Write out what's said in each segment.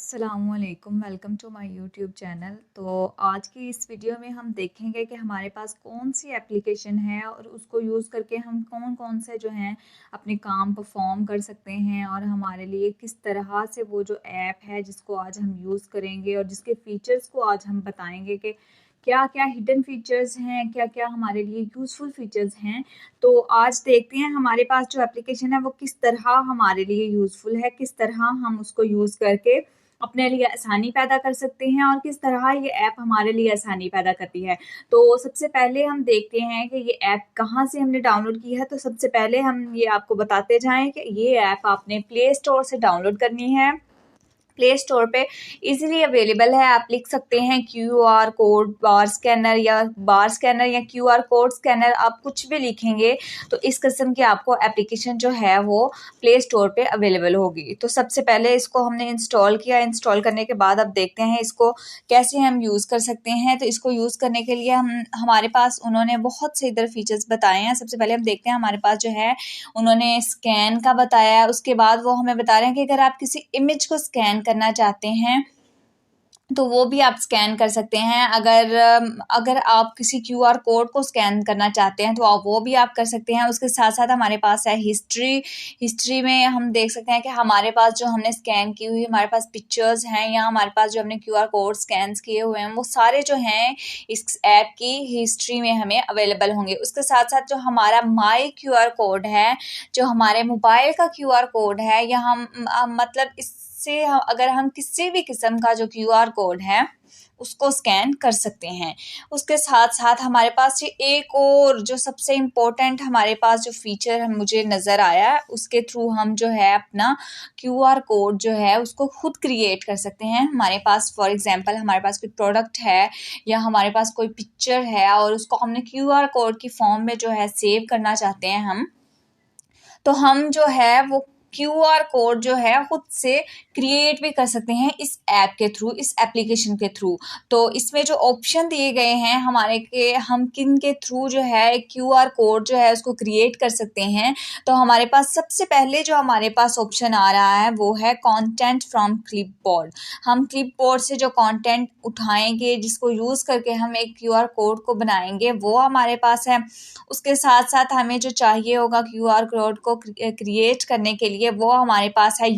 अस्सलामुअलैकुम, welcome to my YouTube channel. तो आज की इस वीडियो में हम देखेंगे कि हमारे पास कौन सी एप्लीकेशन है और उसको यूज़ करके हम कौन कौन से जो हैं अपने काम परफॉर्म कर सकते हैं, और हमारे लिए किस तरह से वो जो ऐप है जिसको आज हम यूज़ करेंगे और जिसके फीचर्स को आज हम बताएंगे कि क्या क्या हिडन फीचर्स हैं, क्या क्या हमारे लिए यूज़फुल फीचर्स हैं। तो आज देखते हैं हमारे पास जो एप्लीकेशन है वो किस तरह हमारे लिए यूज़फुल है, किस तरह हम उसको यूज़ करके अपने लिए आसानी पैदा कर सकते हैं और किस तरह ये ऐप हमारे लिए आसानी पैदा करती है। तो सबसे पहले हम देखते हैं कि ये ऐप कहाँ से हमने डाउनलोड की है। तो सबसे पहले हम ये आपको बताते जाएं कि ये ऐप आपने प्ले स्टोर से डाउनलोड करनी है। प्ले स्टोर पे इजीली अवेलेबल है। आप लिख सकते हैं QR कोड बार स्कैनर या QR कोड स्कैनर, आप कुछ भी लिखेंगे तो इस किस्म की आपको एप्लीकेशन जो है वो प्ले स्टोर पे अवेलेबल होगी। तो सबसे पहले इसको हमने इंस्टॉल किया। इंस्टॉल करने के बाद अब देखते हैं इसको कैसे हम यूज़ कर सकते हैं। तो इसको यूज़ करने के लिए हमारे पास उन्होंने बहुत से इधर फीचर्स बताए हैं। सबसे पहले हम देखते हैं हमारे पास जो है उन्होंने स्कैन का बताया। उसके बाद वो हमें बता रहे हैं कि अगर आप किसी इमेज को स्कैन करना चाहते हैं तो वो भी आप स्कैन कर सकते हैं। अगर आप किसी QR कोड को स्कैन करना चाहते हैं तो आप वो भी आप कर सकते हैं। उसके साथ साथ हमारे पास है हिस्ट्री में हम देख सकते हैं कि हमारे पास जो हमने स्कैन की हुई हमारे पास पिक्चर्स हैं या हमारे पास जो हमने QR कोड स्कैन किए हुए हैं वो सारे जो हैं इस ऐप की हिस्ट्री में हमें अवेलेबल होंगे। उसके साथ साथ जो हमारा माई QR कोड है, जो हमारे मोबाइल का QR कोड है, या मतलब इससे अगर हम किसी भी किस्म का जो QR कोड है उसको स्कैन कर सकते हैं। उसके साथ साथ हमारे पास ये एक और जो सबसे इम्पोर्टेंट हमारे पास जो फीचर मुझे नज़र आया है, उसके थ्रू हम जो है अपना QR कोड जो है उसको खुद क्रिएट कर सकते हैं। हमारे पास फॉर एग्जांपल हमारे पास कोई प्रोडक्ट है या हमारे पास कोई पिक्चर है और उसको हमने QR कोड की फॉर्म में जो है सेव करना चाहते हैं तो हम जो है वो QR कोड जो है खुद से क्रिएट भी कर सकते हैं इस ऐप के थ्रू, इस एप्लीकेशन के थ्रू। तो इसमें जो ऑप्शन दिए गए हैं हम किन के थ्रू जो है QR कोड जो है उसको क्रिएट कर सकते हैं। तो हमारे पास सबसे पहले जो हमारे पास ऑप्शन आ रहा है वो है कंटेंट फ्रॉम क्लिपबोर्ड। हम क्लिपबोर्ड से जो कंटेंट उठाएंगे जिसको यूज़ करके हम एक QR कोड को बनाएंगे वो हमारे पास है। उसके साथ साथ हमें जो चाहिए होगा QR कोड को क्रिएट करने के लिए वो हमारे पास है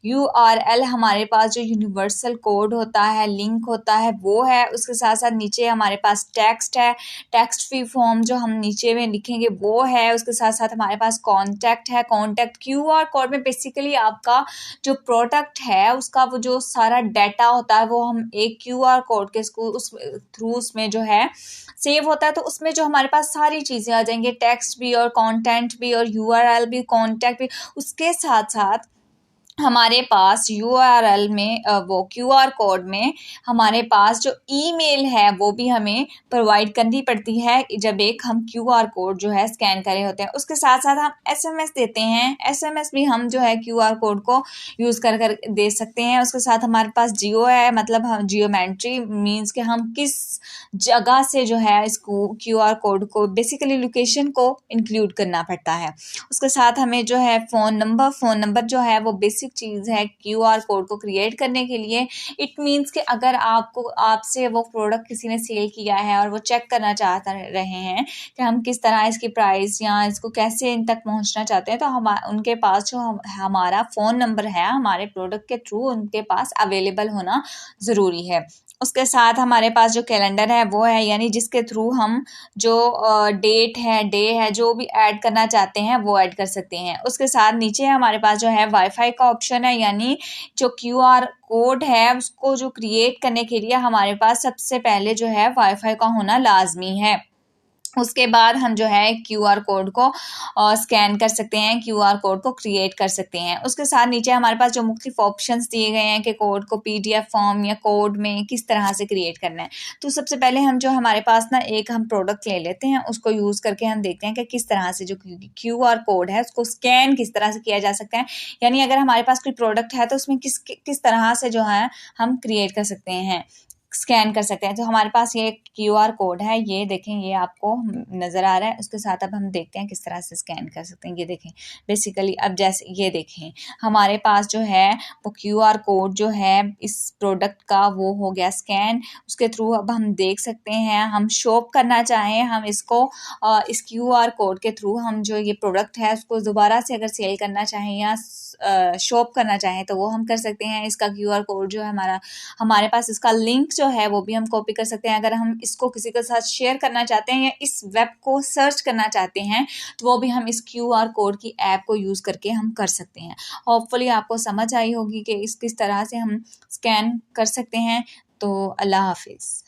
URL हमारे पास जो यूनिवर्सल कोड होता है, लिंक होता है वो है। उसके साथ साथ नीचे हमारे पास टेक्स्ट है, टेक्स्ट फ्री फॉर्म जो हम नीचे में लिखेंगे वो है। उसके साथ साथ हमारे पास कॉन्टैक्ट है। कॉन्टैक्ट QR कोड में बेसिकली आपका जो प्रोडक्ट है उसका वो जो सारा डाटा होता है वो हम एक QR कोड के थ्रू उसमें जो है सेव होता है। तो उसमें जो हमारे पास सारी चीज़ें आ जाएंगी, टेक्स्ट भी और कंटेंट भी और URL भी, कॉन्टैक्ट भी। उसके साथ साथ हमारे पास URL में वो QR कोड में हमारे पास जो ईमेल है वो भी हमें प्रोवाइड करनी पड़ती है जब हम QR कोड जो है स्कैन कर रहे होते हैं। उसके साथ साथ हम SMS देते हैं। SMS भी हम जो है QR कोड को यूज़ कर दे सकते हैं। उसके साथ हमारे पास जियो है, मतलब हम जियोमेट्री मीन्स कि हम किस जगह से जो है इसको QR कोड को बेसिकली लोकेशन को इंक्लूड करना पड़ता है। उसके साथ हमें जो है फ़ोन नंबर जो है वो बेसिक चीज़ है QR कोड को क्रिएट करने के लिए। इट मीन्स कि अगर आपसे वो प्रोडक्ट किसी ने सेल किया है और वो चेक करना चाहते रहे हैं कि हम किस तरह इसकी प्राइस या इसको कैसे इन तक पहुंचना चाहते हैं, तो उनके पास जो हमारा फ़ोन नंबर है हमारे प्रोडक्ट के थ्रू उनके पास अवेलेबल होना ज़रूरी है। उसके साथ हमारे पास जो कैलेंडर है वो है, यानी जिसके थ्रू हम जो डेट है, डे है, जो भी ऐड करना चाहते हैं वो ऐड कर सकते हैं। उसके साथ नीचे हमारे पास जो है वाईफाई का ऑप्शन है, यानी जो QR कोड है उसको जो क्रिएट करने के लिए हमारे पास सबसे पहले जो है वाईफाई का होना लाजमी है। उसके बाद हम जो है QR कोड को स्कैन कर सकते हैं, QR कोड को क्रिएट कर सकते हैं। उसके साथ नीचे हमारे पास जो मुख्तलिफ ऑप्शंस दिए गए हैं कि कोड को PDF फॉर्म या कोड में किस तरह से क्रिएट करना है। तो सबसे पहले हम जो हमारे पास ना एक हम प्रोडक्ट ले लेते हैं, उसको यूज़ करके हम देखते हैं कि किस तरह से जो QR कोड है उसको स्कैन किस तरह से किया जा सकता है। यानी अगर हमारे पास कोई प्रोडक्ट है तो उसमें किस तरह से जो है हम क्रिएट कर सकते हैं। स्कैन कर सकते हैं। तो हमारे पास ये QR कोड है, ये देखें, ये आपको नज़र आ रहा है। उसके साथ अब हम देखते हैं किस तरह से स्कैन कर सकते हैं। ये देखें बेसिकली, अब जैसे ये देखें हमारे पास जो है वो QR कोड जो है इस प्रोडक्ट का वो हो गया स्कैन। उसके थ्रू अब हम देख सकते हैं, हम शॉप करना चाहें, हम इसको इस QR कोड के थ्रू हम जो ये प्रोडक्ट है उसको दोबारा से अगर सेल करना चाहें या शॉप करना चाहें तो वो हम कर सकते हैं। इसका QR कोड जो है हमारे पास इसका लिंक जो है वो भी हम कॉपी कर सकते हैं। अगर हम इसको किसी के साथ शेयर करना चाहते हैं या इस वेब को सर्च करना चाहते हैं तो वो भी हम इस QR कोड की ऐप को यूज़ करके हम कर सकते हैं। होपफुली आपको समझ आई होगी कि किस तरह से हम स्कैन कर सकते हैं। तो अल्लाह हाफिज़।